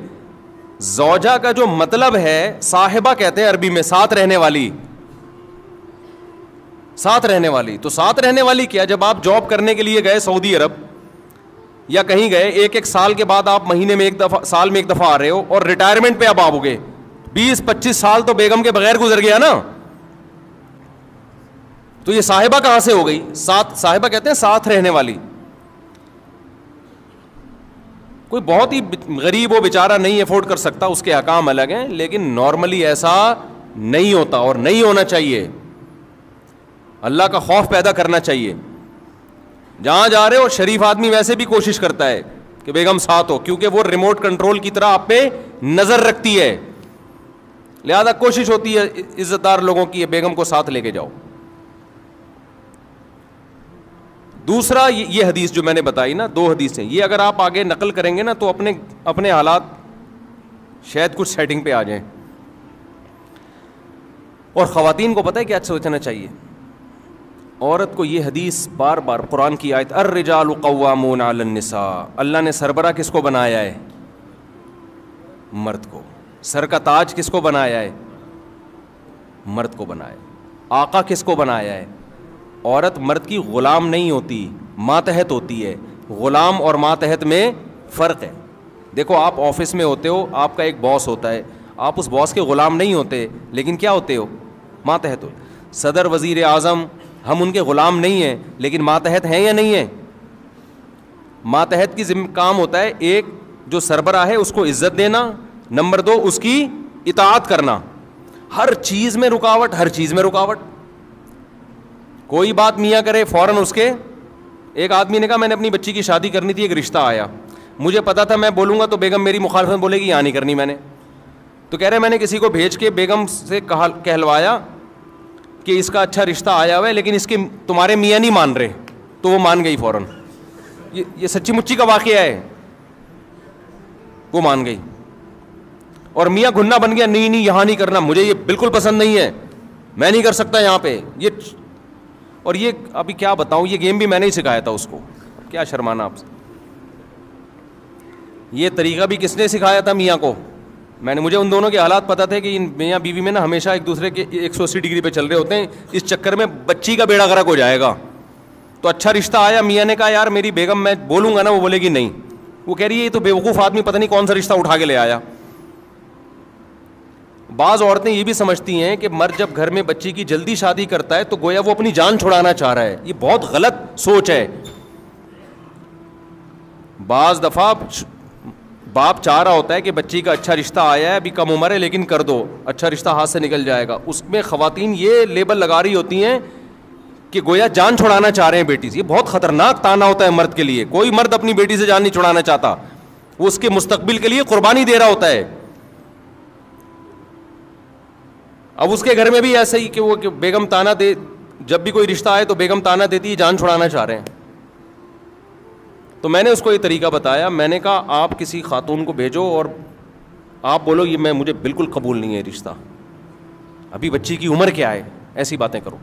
زوجہ کا جو مطلب ہے, صاحبہ کہتے ہیں عربی میں, ساتھ رہنے والی, ساتھ رہنے والی. تو ساتھ رہنے والی کیا, جب آپ جاب کرنے کے لیے گئے سعودی عرب یا کہیں گئے, ایک سال کے بعد آپ مہینے میں ایک دفعہ, سال میں ایک دفعہ آ رہے ہو, اور ریٹائرمنٹ پہ اب آپ ہو گئے, 20-25 سال تو بیگم کے بغیر گزر گیا نا. تو یہ صاحبہ کہاں سے ہو گئی؟ صاحبہ کہتے ہیں ساتھ رہنے والی. کوئی بہت ہی غریب ہو بیچارہ نہیں افورڈ کر سکتا, اس کے احکام الگ ہیں, لیکن نارملی ایسا نہیں ہوتا اور نہیں ہونا چاہیے. اللہ کا خوف پیدا کرنا چاہیے. جہاں جا رہے ہو, شریف آدمی ویسے بھی کوشش کرتا ہے کہ بیگم ساتھ ہو, کیونکہ وہ ریموٹ کنٹرول کی طرح آپ پہ نظر رکھتی ہے, لہذا کوشش ہوتی ہے عزت دار لوگوں کی بیگم کو ساتھ لے کے جاؤ. دوسرا یہ حدیث جو میں نے بتائی نا, 2 حدیثیں, یہ اگر آپ آگے نقل کریں گے نا تو اپنے حالات شاید کچھ سیٹنگ پہ آ جائیں. اور خواتین کو پتہ ہے کیا سوچنا چاہیے, عورت کو یہ حدیث بار بار, قرآن کی آیت الرجال قوامون علی النساء, اللہ نے سربراہ کس کو بنایا ہے؟ مرد کو. سر کا تاج کس کو بنایا ہے؟ مرد کو بنایا. آقا کس کو بنایا ہے؟ عورت مرد کی غلام نہیں ہوتی, ماتحت ہوتی ہے. غلام اور ماتحت میں فرق ہے. دیکھو آپ آفس میں ہوتے ہو, آپ کا ایک باس ہوتا ہے, آپ اس باس کے غلام نہیں ہوتے, لیکن کیا ہوتے ہو؟ ماتحت ہو. صدر, وزیر اعظم, ہم ان کے غلام نہیں ہیں, لیکن ماتحت ہیں یا نہیں ہیں؟ ماتحت کی ذمہ کام ہوتا ہے, ایک جو سربراہ ہے اس کو عزت دینا, نمبر 2 اس کی اطاعت کرنا. ہر چیز میں رکاوٹ, ہر چیز میں رکاوٹ. کوئی بات میاں کرے فوراً اس کے, ایک آدمی نے کہا میں نے اپنی بچی کی شادی کرنی تھی, ایک رشتہ آیا, مجھے پتا تھا میں بولوں گا تو بیگم میری مخالفت بولے گی, یہاں نہیں کرنی میں نے. تو کہہ رہے میں نے کسی کو بھیج کے بیگم سے کہلوایا کہ اس کا اچھا رشتہ آیا ہوا ہے, لیکن اس کے تمہارے میاں نہیں مان رہے, تو وہ مان گئی فوراً. یہ سچی مچی کا واقعہ ہے, وہ مان گئی. اور میاں گھننا بن گیا, نہیں یہاں نہیں کرنا, مجھے یہ بالکل پسند نہیں ہے, میں نہیں کر سکتا یہاں پہ. اور یہ ابھی کیا بتاؤں, یہ گیم بھی میں نے ہی سکھایا تھا اس کو, کیا شرمانا آپ سے. یہ طریقہ بھی کس نے سکھایا تھا؟ میاں کو. مجھے ان دونوں کے حالات پتہ تھے کہ ان میاں بیوی میں نا ہمیشہ ایک دوسرے کے 180 ڈگری پہ چل رہے ہوتے ہیں, اس چکر میں بچی کا بیڑا غرق ہو جائے گا. تو اچھا رشتہ آیا, میاں نے کہا یار میری بیگم میں بولوں گا نا وہ بولے گی نہیں. وہ کہہ رہی ہے یہ تو بیوقوف آدمی پتہ نہیں کون سا رشتہ اٹھا کے لے آیا. بعض عورتیں یہ بھی سمجھتی ہیں کہ مرد جب گھر میں بچی کی جلدی شادی کرتا ہے تو گویا وہ اپنی جان چھڑانا چاہ رہا ہے. یہ بہت غلط سوچ ہے. بعض دفعہ باپ چاہ رہا ہوتا ہے کہ بچی کا اچھا رشتہ آیا ہے, ابھی کم عمر ہے, لیکن کر دو, اچھا رشتہ ہاتھ سے نکل جائے گا. اس میں خواتین یہ لیبل لگا رہی ہوتی ہیں کہ گویا جان چھڑانا چاہ رہے ہیں بیٹی سے. یہ بہت خطرناک تانا ہوتا ہے مرد کے لیے. کوئی مرد اپنی بیٹی سے جان نہیں چھڑانا چاہتا. وہ اس کے مستقبل کے لیے قربانی دے رہا ہوتا ہے. اب اس کے گھر میں بھی ایسا ہی کہ وہ بیگم تانا دے, جب بھی کوئی رشتہ آئے تو بیگم تانا دیتی ہے جان چھڑانا چاہ رہے ہیں. تو میں نے اس کو یہ طریقہ بتایا, میں نے کہا آپ کسی خاتون کو بھیجو اور آپ بولو یہ مجھے بالکل قبول نہیں ہے رشتہ, ابھی بچی کی عمر کیا ہے, ایسی باتیں کرو.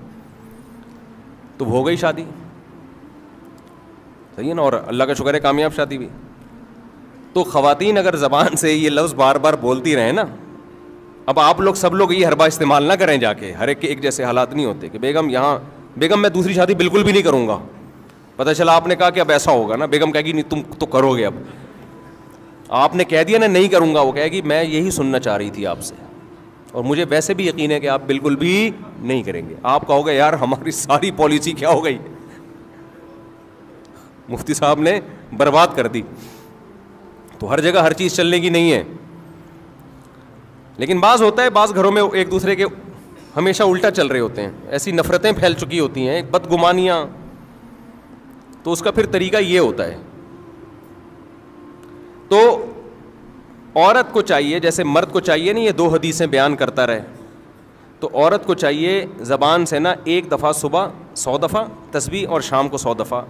تو ہو گئی شادی, صحیح ہے نا, اور اللہ کا شکر ہے کامیاب شادی بھی. تو خواتین اگر زبان سے یہ لفظ بار بار بولتی رہیں نا, اب آپ لوگ سب لوگ یہ حربہ استعمال نہ کریں جا کے, ہر ایک کے ایک جیسے حالات نہیں ہوتے کہ بیگم میں دوسری شادی بالکل بھی نہیں کروں گا. پتہ چلا آپ نے کہا کہ اب ایسا ہوگا نا, بیگم کہے گی نہیں تم تو کرو گے, اب آپ نے کہہ دیا نا نہیں کروں گا, وہ کہے گی میں یہی سننا چاہ رہی تھی آپ سے, اور مجھے ویسے بھی یقین ہے کہ آپ بالکل بھی نہیں کریں گے. آپ کہو گے یار ہماری ساری پالیسی کیا ہو گئی, مفتی صاحب نے برباد کر دی. تو ہر جگہ ہر چیز چلنے کی نہیں ہے, لیکن بعض ہوتا ہے بعض گھروں میں ایک دوسرے کے ہمیشہ الٹا چل رہے ہوتے ہیں, ایسی نفرتیں پھیل چکی ہوتی ہیں, بدگمانیاں. تو اس کا پھر طریقہ یہ ہوتا ہے. تو عورت کو چاہیے, جیسے مرد کو چاہیے نا یہ 2 حدیثیں بیان کرتا رہے, تو عورت کو چاہیے زبان سے نا 1 دفعہ صبح 100 دفعہ تسبیح اور شام کو 100 دفعہ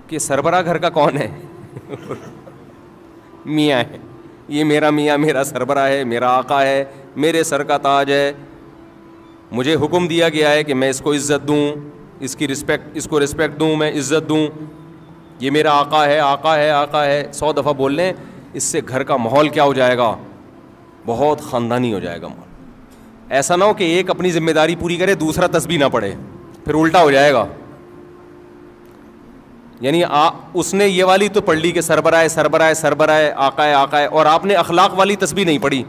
کہ سربراہ گھر کا کون ہے میاں ہے, یہ میرا میاں میرا سربراہ ہے, میرا آقا ہے, میرے سر کا تاج ہے, مجھے حکم دیا گیا ہے کہ میں اس کو عزت دوں, اس کو رسپیکٹ دوں, میں عزت دوں, یہ میرا آقا ہے آقا ہے آقا ہے. 100 دفعہ بول لیں, اس سے گھر کا ماحول کیا ہو جائے گا, بہت خاندانی ہو جائے گا ماحول. ایسا نہ ہو کہ ایک اپنی ذمہ داری پوری کرے دوسرا تسبیح نہ پڑھے, پھر الٹا ہو جائے گا. یعنی اس نے یہ والی تو پڑھ لی کہ سربراہ سربراہ سربراہ آقا ہے آقا ہے, اور آپ نے اخلاق والی تسبیح نہیں پڑھی,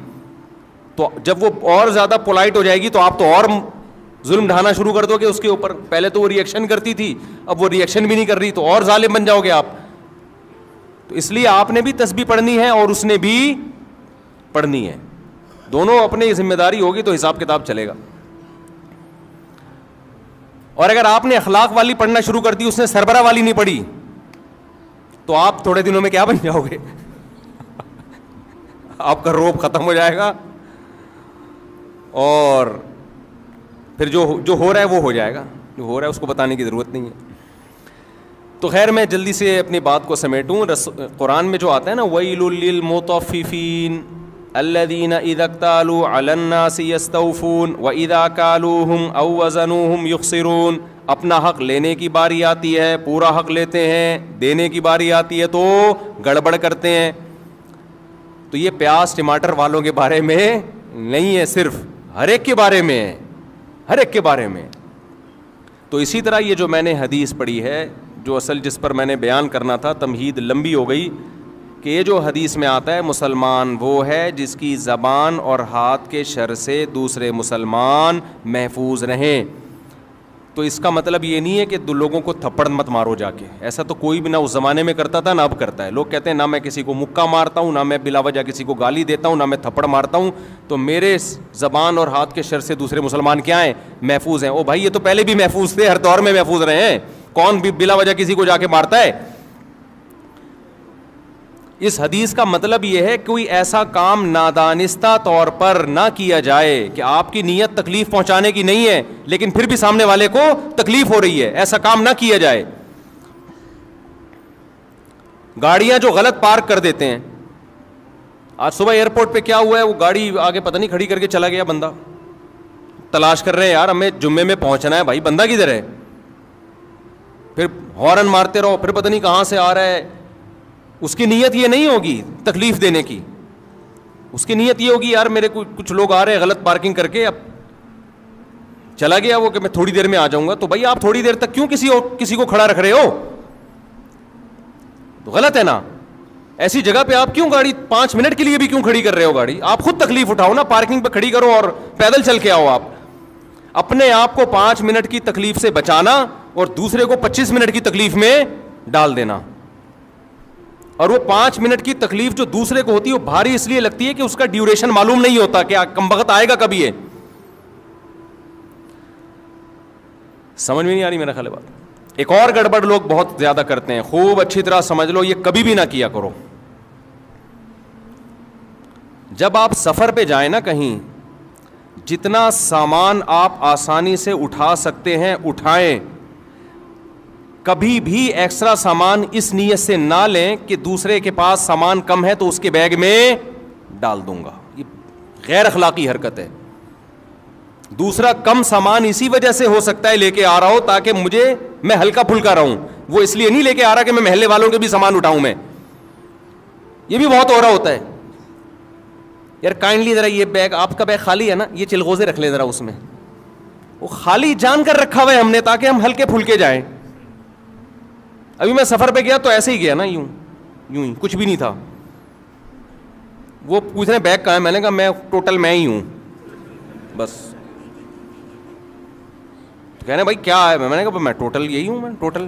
تو جب وہ اور زیادہ پولائٹ ہو جائے گی تو آپ تو اور ظلم ڈھانا شروع کر دو گے اس کے اوپر. پہلے تو وہ ریئیکشن کرتی تھی, اب وہ ریئیکشن بھی نہیں کر رہی, تو اور ظالم بن جاؤ گے آپ. تو اس لیے آپ نے بھی تسبیح پڑھنی ہے اور اس نے بھی پڑھنی ہے, دونوں اپنی ذمہ داری ہوگی تو حساب کتاب چلے گا. اور اگر آپ نے اخلاق والی پڑھنا شروع کر دی, اس نے سربراہ والی نہیں پڑھی, تو آپ تھوڑے دنوں میں کیا بن جاؤ گے آپ کا روب ختم ہو جائے گا, اور پھر جو ہو رہا ہے وہ ہو جائے گا, جو ہو رہا ہے اس کو بتانے کی ضرورت نہیں ہے. تو خیر میں جلدی سے اپنی بات کو سمیٹوں. قرآن میں جو آتا ہے نا وَيْلٌ لِّلْمُطَفِّفِينَ الَّذِينَ إِذَا اكْتَالُوا عَلَى النَّاسِ يَسْتَوْفُونَ وَإِذَا كَالُوهُمْ أَوْ وَّزَنُوهُمْ يُخْسِرُونَ. اپنا حق لینے کی باری آتی ہے پورا حق لیتے ہیں, دینے کی باری آتی ہے تو گڑبڑ کرتے ہیں. تو یہ پیاز ٹماٹر والوں کے بارے میں نہیں ہے, صرف ہر ایک کے بارے میں ہے, ہر ایک کے بارے میں. تو اسی طرح یہ جو میں نے حدیث پڑھی ہے, جو اصل جس پر میں نے بیان کرنا تھا, تمہید لمبی ہو گئی, کہ یہ جو حدیث میں آتا ہے مسلمان وہ ہے جس کی زبان اور ہاتھ کے شر سے دوسرے مسلمان محفوظ رہیں. تو اس کا مطلب یہ نہیں ہے کہ دو لوگوں کو تھپڑ مت مارو جا کے, ایسا تو کوئی بھی نہ اس زمانے میں کرتا تھا نہ اب کرتا ہے. لوگ کہتے ہیں نہ میں کسی کو مکہ مارتا ہوں, نہ میں بلا وجہ کسی کو گالی دیتا ہوں, نہ میں تھپڑ مارتا ہوں, تو میرے زبان اور ہاتھ کے شر سے دوسرے مسلمان کیا ہیں, محفوظ ہیں. او بھائی یہ تو پہلے بھی محفوظ تھے, ہر دور میں محفوظ رہے ہیں, کون بھی بلا وجہ کسی کو جا کے مارتا ہے. اس حدیث کا مطلب یہ ہے کوئی ایسا کام نادانستہ طور پر نہ کیا جائے کہ آپ کی نیت تکلیف پہنچانے کی نہیں ہے لیکن پھر بھی سامنے والے کو تکلیف ہو رہی ہے, ایسا کام نہ کیا جائے. گاڑیاں جو غلط پارک کر دیتے ہیں, آج صبح ایئرپورٹ پہ کیا ہوا ہے, وہ گاڑی آگے پتہ نہیں کھڑی کر کے چلا گیا بندہ, تلاش کر رہے ہیں یار ہمیں جمعے میں پہنچنا ہے, بھائی بندہ کدھر ہے, پھر ہارن مارتے رہو, پھر پتہ نہیں کہاں سے آ رہا ہے. اس کی نیت یہ نہیں ہوگی تکلیف دینے کی, اس کی نیت یہ ہوگی یار میرے کچھ لوگ آ رہے ہیں غلط پارکنگ کر کے, اب چلا گیا وہ کہ میں تھوڑی دیر میں آ جاؤں گا. تو بھائی آپ تھوڑی دیر تک کیوں کسی کو کھڑا رکھ رہے ہو, تو غلط ہے نا. ایسی جگہ پہ آپ کیوں گاڑی 5 منٹ کے لیے بھی کیوں کھڑی کر رہے ہو گاڑی, آپ خود تکلیف اٹھاؤ نا, پارکنگ پہ کھڑی کرو اور پیدل چل کے آؤ. آپ اپنے آپ کو 5 منٹ کی تکلیف سے بچانا اور دوسرے کو 25 منٹ کی تکلیف میں ڈال دینا. اور وہ 5 منٹ کی تکلیف جو دوسرے کو ہوتی ہے وہ بھاری اس لیے لگتی ہے کہ اس کا ڈیوریشن معلوم نہیں ہوتا کہ کم وقت آئے گا کبھی. ہے سمجھ میں نہیں آ رہی میرا خیال بات. ایک اور گڑبڑ لوگ بہت زیادہ کرتے ہیں, خوب اچھی طرح سمجھ لو, یہ کبھی بھی نہ کیا کرو. جب آپ سفر پہ جائیں نا کہیں, جتنا سامان آپ آسانی سے اٹھا سکتے ہیں اٹھائیں. کبھی بھی ایکسٹرا سامان اس نیت سے نہ لیں کہ دوسرے کے پاس سامان کم ہے تو اس کے بیگ میں ڈال دوں گا. یہ غیر اخلاقی حرکت ہے. دوسرا کم سامان اسی وجہ سے ہو سکتا ہے لے کے آ رہا ہو تاکہ میں ہلکا پھلکا رہوں, وہ اس لیے نہیں لے کے آ رہا کہ میں محلے والوں کے بھی سامان اٹھاؤں. میں یہ بھی بہت ہو رہا ہوتا ہے. یار کائنڈلی ذرا یہ بیگ, آپ کا بیگ خالی ہے نا, یہ چلغوزے رکھ لیں ذرا اس میں. وہ خالی جان کر رکھا ہوا ہے ہم نے تاکہ ہم ہلکے پھلکے جائیں. ابھی میں سفر پہ گیا تو ایسے ہی گیا نا, یوں ہی, کچھ بھی نہیں تھا. وہ پوچھ رہے بیگ کہاں ہے, میں نے کہا میں ٹوٹل میں ہی ہوں بس. کہنے بھائی کیا ہے, میں نے کہا میں ٹوٹل یہی ہوں, میں ٹوٹل,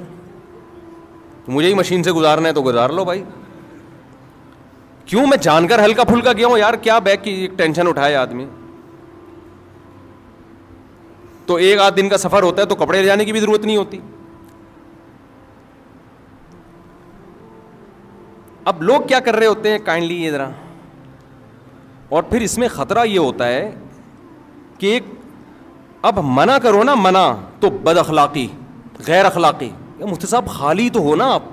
مجھے ہی مشین سے گزارنا ہے تو گزار لو بھائی. کیوں, میں جان کر ہلکا پھلکا گیا ہوں یار, کیا بیگ کی ٹینشن اٹھائے آدمی. تو ایک آدھ دن کا سفر ہوتا ہے تو کپڑے لے جانے کی بھی ضرورت نہیں ہوتی. اب لوگ کیا کر رہے ہوتے ہیں کائنڈلی یہ ذرا, اور پھر اس میں خطرہ یہ ہوتا ہے کہ ایک اب منع کرو نا, منع تو بد اخلاقی, غیر اخلاقی. مفتی صاحب خالی تو ہو نا آپ.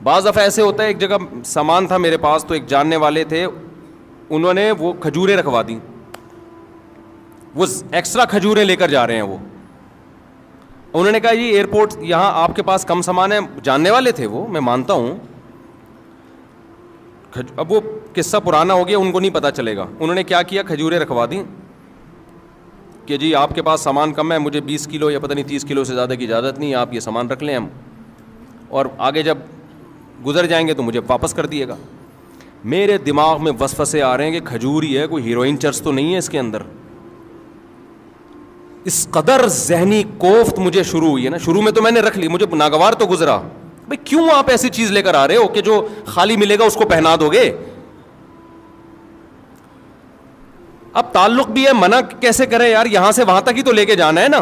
بعض دفعہ ایسے ہوتا ہے, ایک جگہ سامان تھا میرے پاس تو ایک جاننے والے تھے, انہوں نے وہ کھجوریں رکھوا دیں, وہ ایکسٹرا کھجوریں لے کر جا رہے ہیں. وہ انہوں نے کہا یہ ایئرپورٹ یہاں آپ کے پاس کم سامان ہے, جاننے والے تھے وہ, میں مانتا ہوں. اب وہ قصہ پرانا ہو گیا, ان کو نہیں پتا چلے گا. انہوں نے کیا کیا, کھجوریں رکھوا دیں کہ جی آپ کے پاس سامان کم ہے, مجھے 20 کلو یا پتہ نہیں 30 کلو سے زیادہ کی اجازت نہیں, آپ یہ سامان رکھ لیں, ہم اور آگے جب گزر جائیں گے تو مجھے واپس کر دیے گا. میرے دماغ میں وسوسے آ رہے ہیں کہ کھجور ہی ہے, کوئی ہیروئن چرس تو نہیں ہے اس کے اندر. اس قدر ذہنی کوفت مجھے شروع ہوئی ہے نا. شروع میں تو میں نے رکھ لی, مجھے ناگوار تو گزرا, بھائی کیوں آپ ایسی چیز لے کر آ رہے ہو کہ جو خالی ملے گا اس کو پہنا دو گے. اب تعلق بھی ہے, منع کیسے کریں یار, یہاں سے وہاں تک ہی تو لے کے جانا ہے نا.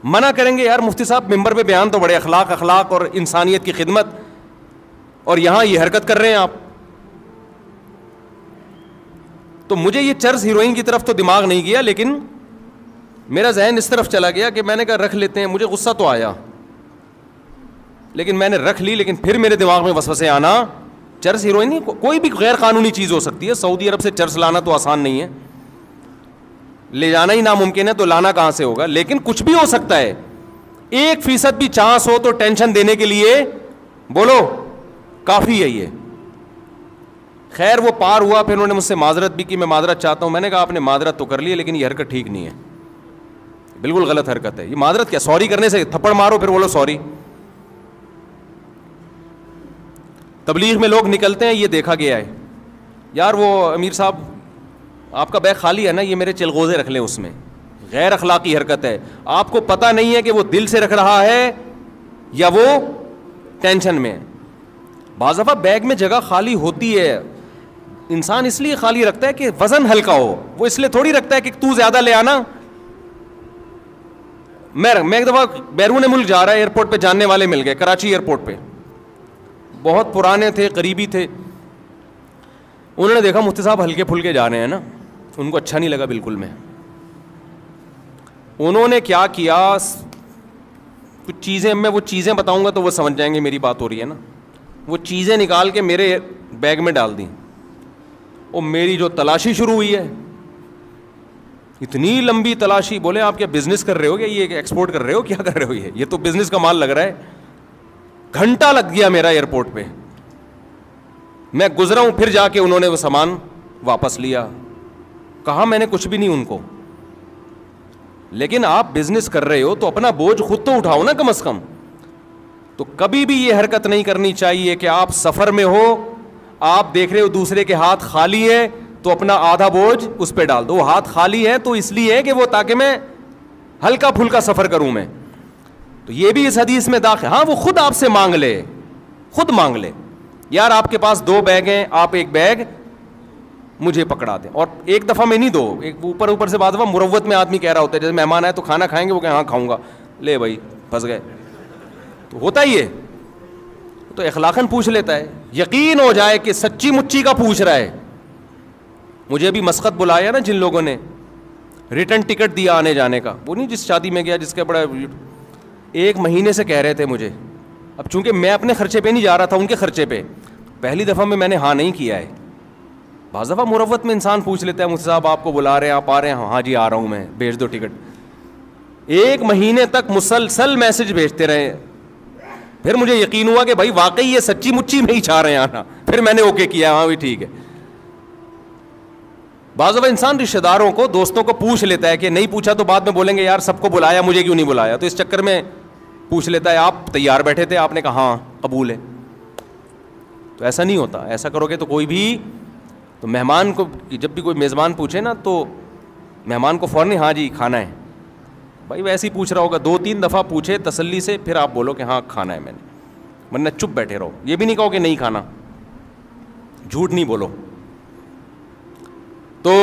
منع کریں گے یار مفتی صاحب ممبر پہ بیان تو بڑے اخلاق اور انسانیت کی خدمت, اور یہاں یہ حرکت کر رہے ہیں آپ. تو مجھے یہ چرس ہیروئن کی طرف تو دماغ نہیں گیا, لیکن میرا ذہن اس طرف چلا گیا کہ میں نے کہا رکھ لیتے ہیں. مجھے غصہ تو آیا لیکن میں نے رکھ لی, لیکن پھر میرے دماغ میں وسوسے آنا, چرس ہیروئن نہیں, کوئی بھی غیر قانونی چیز ہو سکتی ہے. سعودی عرب سے چرس لانا تو آسان نہیں ہے, لے جانا ہی ناممکن ہے, تو لانا کہاں سے ہوگا. لیکن کچھ بھی ہو سکتا ہے, 1% بھی چانس ہو تو ٹینشن دینے کے لیے بولو کافی ہے یہ. خیر وہ پار ہوا, پھر انہوں نے مجھ سے معذرت بھی کی, میں معذرت چاہتا ہوں. میں نے کہا آپ نے معذرت تو کر لی لیکن یہ حرکت ٹھیک نہیں ہے, بالکل غلط حرکت ہے. یہ معذرت کیا, سوری کرنے سے تھپڑ مارو پھر بولو سوری. تبلیغ میں لوگ نکلتے ہیں, یہ دیکھا گیا ہے یار, وہ امیر صاحب آپ کا بیگ خالی ہے نا, یہ میرے چلغوزے رکھ لیں اس میں. غیر اخلاقی حرکت ہے. آپ کو پتہ نہیں ہے کہ وہ دل سے رکھ رہا ہے یا وہ ٹینشن میں. بعض دفعہ بیگ میں جگہ خالی ہوتی ہے, انسان اس لیے خالی رکھتا ہے کہ وزن ہلکا ہو, وہ اس لیے تھوڑی رکھتا ہے کہ تو زیادہ لے آنا. میں ایک دفعہ بیرون ملک جا رہا ہے, ایئرپورٹ پہ جاننے والے مل گئے, کراچی ایئرپورٹ پہ, بہت پرانے تھے, قریبی تھے. انہوں نے دیکھا مفتی صاحب ہلکے پھلکے جا رہے ہیں نا, ان کو اچھا نہیں لگا بالکل. میں انہوں نے کیا کیا, کچھ چیزیں, میں وہ چیزیں بتاؤں گا تو وہ سمجھ جائیں گے میری بات ہو رہی ہے نا. وہ چیزیں نکال کے میرے بیگ میں ڈال دیں, اور میری جو تلاشی شروع ہوئی ہے, اتنی لمبی تلاشی. بولے آپ کیا بزنس کر رہے ہو, کیا یہ ایکسپورٹ کر رہے ہو, کیا کر رہے ہو, یہ تو بزنس کا مال لگ رہا ہے. گھنٹہ لگ گیا میرا ایئرپورٹ پہ. میں گزرا ہوں, پھر جا کے انہوں نے وہ سامان واپس لیا. کہا میں نے کچھ بھی نہیں ان کو, لیکن آپ بزنس کر رہے ہو تو اپنا بوجھ خود تو اٹھاؤ نا کم از کم. تو کبھی بھی یہ حرکت نہیں کرنی چاہیے کہ آپ سفر میں ہو, آپ دیکھ رہے ہو دوسرے کے ہاتھ خالی ہے تو اپنا آدھا بوجھ اس پہ ڈال دو. وہ ہاتھ خالی ہے تو اس لیے ہے کہ وہ تاکہ میں ہلکا پھلکا سفر کروں میں. تو یہ بھی اس حدیث میں داخل. ہاں وہ خود آپ سے مانگ لے, خود مانگ لے, یار آپ کے پاس 2 بیگ ہیں, آپ ایک بیگ مجھے پکڑا دیں. اور ایک دفعہ میں نہیں, 2 ایک اوپر سے بعض دفعہ مروت میں آدمی کہہ رہا ہوتا ہے, جیسے مہمان آئے تو کھانا کھائیں گے, وہ کہ ہاں کھاؤں گا, لے بھائی پھنس گئے, تو ہوتا ہی ہے. تو اخلاقاً پوچھ لیتا ہے, یقین ہو جائے کہ سچی مچی کا پوچھ رہا ہے. مجھے ابھی مسقط بلایا نا جن لوگوں نے, ریٹرن ٹکٹ دیا آنے جانے کا, وہ نہیں جس شادی میں گیا جس کا بڑا 1 مہینے سے کہہ رہے تھے مجھے. اب چونکہ میں اپنے خرچے پہ نہیں جا رہا تھا, ان کے خرچے پہ, پہلی دفعہ میں نے ہاں نہیں کیا ہے. بعض دفعہ مروت میں انسان پوچھ لیتا ہے مجھ سے, صاحب آپ کو بلا رہے ہیں, آپ آ رہے ہیں؟ ہاں جی آ رہا ہوں میں, بھیج دو ٹکٹ. 1 مہینے تک مسلسل میسج بھیجتے رہے. پھر مجھے یقین ہوا کہ بھائی واقعی یہ سچی مچی میں ہی چاہ رہے ہیں آنا. پھر میں نے اوکے کیا, ہاں بھی ٹھیک ہے. بعض دفعہ انسان رشتہ داروں کو, دوستوں کو پوچھ لیتا ہے کہ نہیں پوچھا تو بعد میں بولیں گے یار سب کو بلایا مجھے کیوں نہیں بلایا, تو اس چکر میں پوچھ لیتا ہے. آپ تیار بیٹھے تھے, آپ نے کہا ہاں قبول ہے. تو ایسا نہیں ہوتا. ایسا کرو گے تو کوئی بھی, تو مہمان کو جب بھی کوئی میزبان پوچھے نا تو مہمان کو فوراً ہاں جی کھانا ہے. بھائی ویسے ہی پوچھ رہا ہوگا, 2-3 دفعہ پوچھے تسلی سے, پھر آپ بولو کہ ہاں کھانا ہے میں نے, ورنہ چپ بیٹھے رہو. یہ بھی نہیں کہو کہ نہیں کھانا, جھوٹ نہیں بولو. تو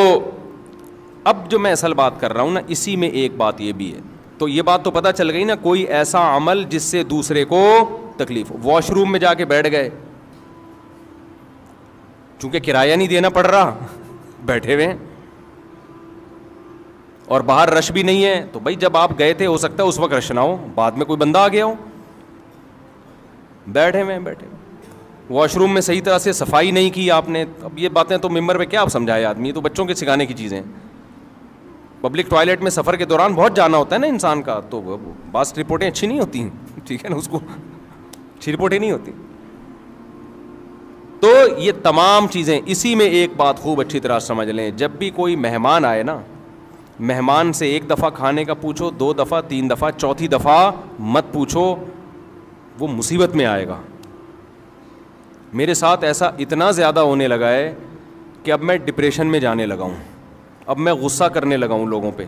اب جو میں اصل بات کر رہا ہوں نا, اسی میں ایک بات یہ بھی ہے. تو یہ بات تو پتہ چل گئی نا, کوئی ایسا عمل جس سے دوسرے کو تکلیف. واش روم میں جا کے بیٹھ گئے, چونکہ کرایہ نہیں دینا پڑ رہا, بیٹھے ہوئے ہیں, اور باہر رش بھی نہیں ہے, تو بھائی جب آپ گئے تھے ہو سکتا ہے اس وقت رش نہ ہو, بعد میں کوئی بندہ آ گیا ہو, بیٹھے ہوئے. واش روم میں صحیح طرح سے صفائی نہیں کی آپ نے. اب یہ باتیں تو ممبر پہ کیا آپ سمجھائے آدمی, یہ تو بچوں کے سکھانے کی چیزیں. پبلک ٹوائلٹ میں سفر کے دوران بہت جانا ہوتا ہے نا انسان کا, تو بعض رپورٹیں اچھی نہیں ہوتی ہیں, ٹھیک ہے نا, اس کو اچھی رپورٹیں نہیں ہوتی. تو یہ تمام چیزیں, اسی میں ایک بات خوب اچھی طرح سمجھ لیں, جب بھی کوئی مہمان آئے نا, مہمان سے 1 دفعہ کھانے کا پوچھو, 2 دفعہ, 3 دفعہ, 4تھی دفعہ مت پوچھو, وہ مصیبت میں آئے گا. میرے ساتھ ایسا اتنا زیادہ ہونے لگا ہے کہ اب میں ڈپریشن میں جانے لگا ہوں, اب میں غصہ کرنے لگا ہوں لوگوں پہ.